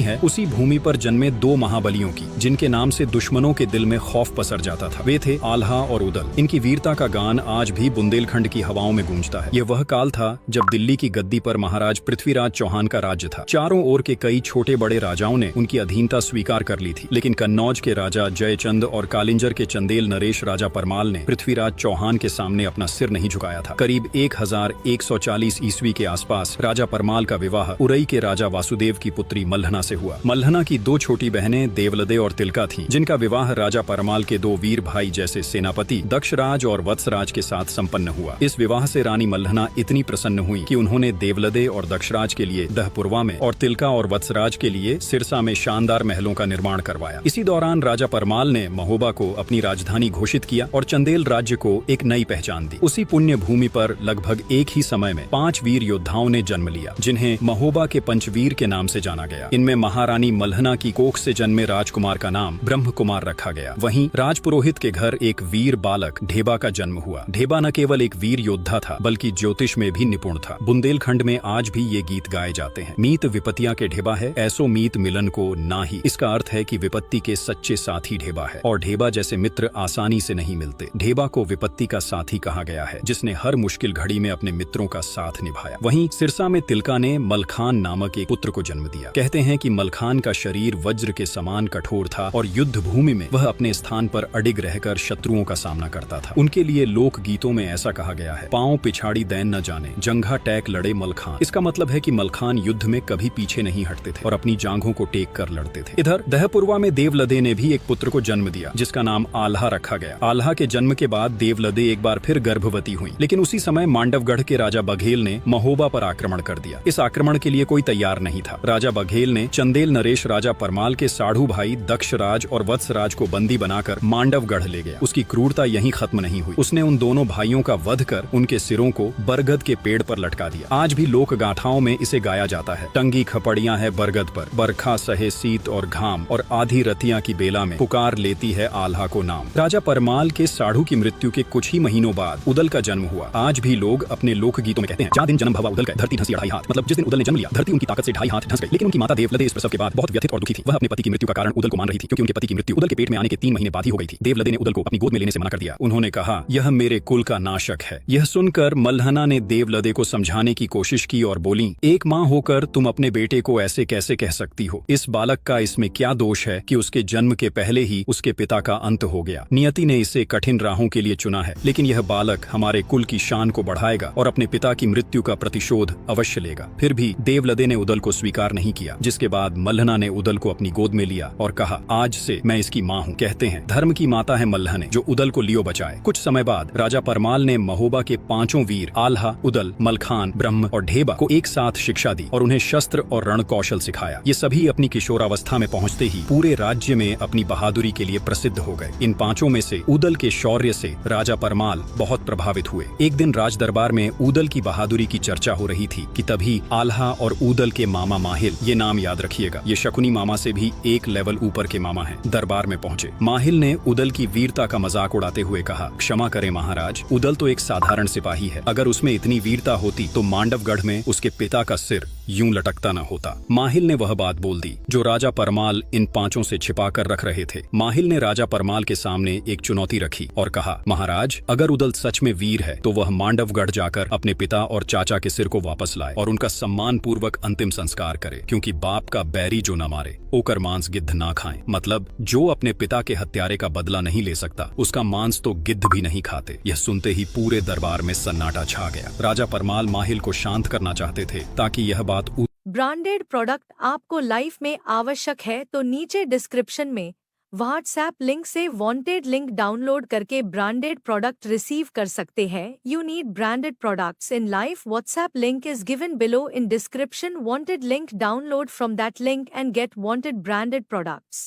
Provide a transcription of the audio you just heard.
है उसी भूमि पर जन्मे दो महाबलियों की, जिनके नाम से दुश्मनों के दिल में खौफ पसर जाता था। वे थे आल्हा और उदल। इनकी वीरता का गान आज भी बुंदेलखंड की हवाओं में गूंजता है। यह वह काल था जब दिल्ली की गद्दी पर महाराज पृथ्वीराज चौहान का राज्य था। चारों ओर के कई छोटे बड़े राजाओं ने उनकी अधीनता स्वीकार कर ली थी, लेकिन कन्नौज के राजा जयचंद और कालिंजर के चंदेल नरेश राजा परमाल ने पृथ्वीराज चौहान के सामने अपना सिर नहीं झुकाया था। करीब 1140 ईस्वी के आसपास राजा परमाल का विवाह उरई के राजा वासुदेव की पुत्री मल्हना से हुआ। मल्हना की दो छोटी बहनें देवलदे और तिलका थीं, जिनका विवाह राजा परमाल के दो वीर भाई जैसे सेनापति दक्षराज और वत्सराज के साथ संपन्न हुआ। इस विवाह से रानी मल्हना इतनी प्रसन्न हुई कि उन्होंने देवलदे और दक्षराज के लिए दहपुरवा में और तिलका और वत्सराज के लिए सिरसा में शानदार महलों का निर्माण करवाया। इसी दौरान राजा परमाल ने महोबा को अपनी राजधानी घोषित किया और चंदेल राज्य को एक नई पहचान दी। उसी पुण्य भूमि पर लगभग एक ही समय में 5 वीर योद्धाओं ने जन्म लिया, जिन्हें महोबा के पंचवीर के नाम से जाना गया। इनमें महारानी मल्हना की कोख से जन्मे राजकुमार का नाम ब्रह्म कुमार रखा गया। वहीं राजपुरोहित के घर एक वीर बालक ढेबा का जन्म हुआ। ढेबा न केवल एक वीर योद्धा था, बल्कि ज्योतिष में भी निपुण था। बुंदेलखंड में आज भी ये गीत गाए जाते हैं। मीत विपत्तियां के ढेबा है, ऐसो मीत मिलन को ना ही। इसका अर्थ है कि विपत्ति के सच्चे साथी ढेबा है, और ढेबा जैसे मित्र आसानी से नहीं मिलते। ढेबा को विपत्ति का साथी कहा गया है, जिसने हर मुश्किल घड़ी में अपने मित्रों का साथ निभाया। वहीं सिरसा में तिलका ने मलखान नामक एक पुत्र को जन्म दिया। कहते हैं कि मलखान का शरीर वज्र के समान कठोर था और युद्ध भूमि में वह अपने स्थान पर अडिग रहकर शत्रुओं का सामना करता था। उनके लिए लोक गीतों में ऐसा कहा गया है, पांव पिछाड़ी दैन न जाने, जंघा टैक लड़े मलखान। इसका मतलब है कि मलखान युद्ध में कभी पीछे नहीं हटते थे और अपनी जांघों को टेक कर लड़ते थे। इधर दहपुरवा में देवलदे ने भी एक पुत्र को जन्म दिया, जिसका नाम आल्हा रखा गया। आल्हा के जन्म के बाद देवलदे एक बार फिर गर्भवती हुई, लेकिन उसी समय मांडवगढ़ के राजा बघेल ने महोबा पर आक्रमण कर दिया। इस आक्रमण के लिए कोई तैयार नहीं था। राजा बघेल ने चंदेल नरेश राजा परमाल के साढ़ू भाई दक्षराज और वत्सराज को बंदी बनाकर मांडवगढ़ ले गया। उसकी क्रूरता यहीं खत्म नहीं हुई। उसने उन दोनों भाइयों का वध कर उनके सिरों को बरगद के पेड़ पर लटका दिया। आज भी लोक गाथाओं में इसे गाया जाता है। टंगी खपड़ियां है बरगद पर, बरखा सहे शीत और घाम, और आधी रतियां की बेला में पुकार लेती है आल्हा को नाम। राजा परमाल के साढ़ू की मृत्यु के कुछ ही महीनों बाद उदल का जन्म हुआ। आज भी लोग अपने लोक गीतों में कहते हैं, जा दिन जन्म भवा उदल का, धरती ढसी 2.5 हाथ। मतलब जिस दिन उदल ने जन्म लिया, धरती उनकी ताकत से 2.5 हाथ ढस गई। लेकिन उनकी माता देवलदे इस प्रसव के बाद बहुत व्यथित और दुखी थी। वह अपने पति की मृत्यु का कारण उदल को मान रही थी, क्योंकि उनके पति की मृत्यु उदल के पेट में आने के 3 महीने बाद ही हो गई थी। देवलदे ने उदल को अपनी गोद में लेने से मना कर दिया। उन्होंने कहा, यह मेरे कुल का नाशक है। यह सुनकर मल्हना ने देवलदे को समझाने की कोशिश की और बोली, एक माँ होकर तुम अपने बेटे को ऐसे कैसे कह सकती हो? इस बालक का इसमें क्या दोष है कि उसके जन्म के पहले ही उसके पिता का अंत हो गया? नियति ने इसे कठिन राहों के लिए चुना है, लेकिन यह बालक हमारे कुल की शान को बढ़ाएगा और अपने पिता की मृत्यु का प्रतिशोध अवश्य लेगा। फिर भी देवलदे ने उदल को स्वीकार नहीं किया, जिसके बाद मल्हना ने उदल को अपनी गोद में लिया और कहा, आज से मैं इसकी माँ हूँ। कहते हैं धर्म की माता है मल्हने, जो उदल को लियो बचाए। कुछ समय बाद राजा परमाल ने महोबा के 5 वीर आल्हा, उदल, मलखान, ब्रह्म और ढेबा को एक साथ शिक्षा दी और उन्हें शस्त्र और रण कौशल सिखाया। ये सभी अपनी किशोरावस्था में पहुंचते ही पूरे राज्य में अपनी बहादुरी के लिए प्रसिद्ध हो गए। इन 5 में से उदल के शौर्य से राजा परमाल बहुत प्रभावित हुए। एक दिन राज दरबार में उदल की बहादुरी की चर्चा हो रही थी कि तभी आल्हा और उदल के मामा माहिल, ये नाम याद रखिएगा, ये शकुनी मामा से भी एक लेवल ऊपर के मामा हैं, दरबार में पहुंचे। माहिल ने उदल की वीरता का मजाक उड़ाते हुए कहा, क्षमा करें महाराज, उदल तो एक साधारण सिपाही है। अगर उसमें इतनी वीरता होती तो मांडवगढ़ में उसके पिता का सिर यूं लटकता न होता। माहिल ने वह बात बोल दी जो राजा परमाल इन 5 से छिपा कर रख रहे थे। माहिल ने राजा परमाल के सामने एक चुनौती रखी और कहा, महाराज, अगर उदल सच में वीर है तो वह मांडवगढ़ जाकर अपने पिता और चाचा के सिर को वापस लाए और उनका सम्मान पूर्वक अंतिम संस्कार करे, क्योंकि बाप का बैरी जो न मारे ओकर मांस गिद्ध ना खाएं। मतलब जो अपने पिता के हत्यारे का बदला नहीं ले सकता, उसका मांस तो गिद्ध भी नहीं खाते। यह सुनते ही पूरे दरबार में सन्नाटा छा गया। राजा परमाल माहिल को शांत करना चाहते थे ताकि यह बात ब्रांडेड प्रोडक्ट आपको लाइफ में आवश्यक है तो नीचे डिस्क्रिप्शन में व्हाट्सएप लिंक से वांटेड लिंक डाउनलोड करके ब्रांडेड प्रोडक्ट रिसीव कर सकते हैं। You need branded products in life, WhatsApp link is given below in description. Wanted link, download from that link and get wanted branded products.